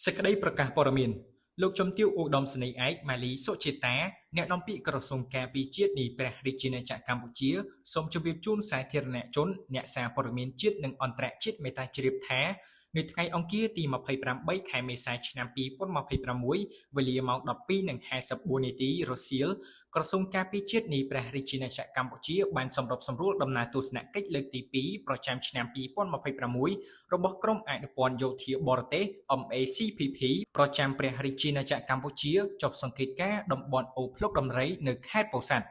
សេចក្តីប្រកាសព័ត៌មានលោកជំទាវឧត្តមសេនីយ៍ឯកម៉ាលីសុជាតាអ្នកនាំពាក្យក្រសួងការពារជាតិនៃព្រះរាជាណាចក្រកម្ពុជាសូមជម្រាបជូនសាធារណជនអ្នកសារព័ត៌មានជាតិនិងអន្តរជាតិមេត្តាជ្រាបថានៅថ្ងៃអង្គារទី28ខែមេសាឆ្នាំ2026វេលាម៉ោង 12:54 នាទីរសៀលក្រសួងការពារជាតិនៃព្រះរាជាណាចក្រកម្ពុជាបានសម្របសម្រួលដំណើរទស្សនកិច្ចលើកទី2ប្រចាំឆ្នាំ2026របស់ក្រុមអនុព័ន្ធយោធាបរទេស MACPP ប្រចាំព្រះរាជាណាចក្រកម្ពុជាចុះសង្កេតការណ៍តំបន់អូភ្លុកដំរីនៅខេត្តពោធិ៍សាត់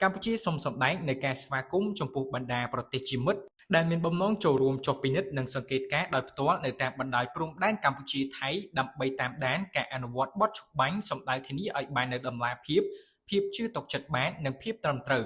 កម្ពុជាសូមសម្ដែងនូវការស្វាគមន៍ចំពោះបណ្ដាប្រទេសជាមិត្តដែលមានបំណងចូលរួមចុះពិនិត្យនិងសង្កេតការណ៍ដោយផ្ទាល់នៅតាមបណ្ដោយព្រំដែនកម្ពុជាថៃដើម្បីតាមដានការអនុវត្តបទច្បាញ់សម្ដៅធានាឲ្យបាននូវតម្លាភាពជឿទុកចិត្តបាននិងភាពត្រឹមត្រូវ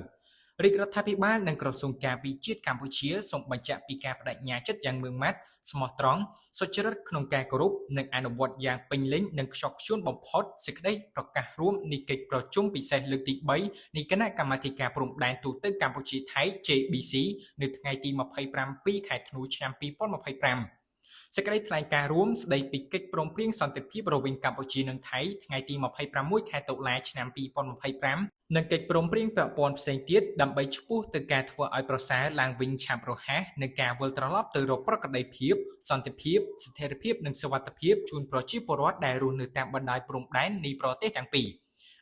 រាជរដ្ឋាភិបាលនិងក្រសួងការពារជាតិកម្ពុជាសូមបញ្ជាក់ពីការបដិញ្ញាចិត្តយ៉ាងម៉ឺងម៉ាត់ស្មោះត្រង់សុចរិតក្នុងការគោរពនិងអនុវត្តយ៉ាងពេញលេញនិងខ្ជាប់ខ្ជួនបំផុតសេចក្តីប្រកាសរួមនៃកិច្ចប្រជុំពិសេសលើកទី3នៃគណៈកម្មាធិការព្រំដែនទូតកម្ពុជាថៃ JBC នៅថ្ងៃទី27ខែធ្នូឆ្នាំ2025សេចក្តីថ្លែងការណ៍រួមស្តីពីកិច្ចព្រមព្រៀងសន្តិភាពរវាងកម្ពុជានិងថៃថ្ងៃទី26ខែតុលាឆ្នាំ2025និងកិច្ចព្រមព្រៀងពាក់ព័ន្ធផ្សេងទៀតដើម្បីឆ្ពោះទៅការធ្វើឲ្យប្រសើរឡើងវិញឆាប់រហ័សនិងការវិលត្រឡប់ទៅរកប្រក្រតីភាពសន្តិភាពស្ថិរភាពនិងសុវត្ថិភាពជូនប្រជាពលរដ្ឋដែលរស់នៅតាមបណ្ដោយព្រំដែននៃប្រទេសទាំងពីរ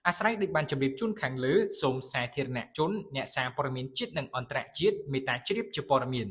អាស្រ័យដូចបានជម្រាបជូនខាងលើសូមសាធារណជនអ្នកសារព័ត៌មានជាតិនិងអន្តរជាតិមេត្តាជ្រាបជាព័ត៌មាន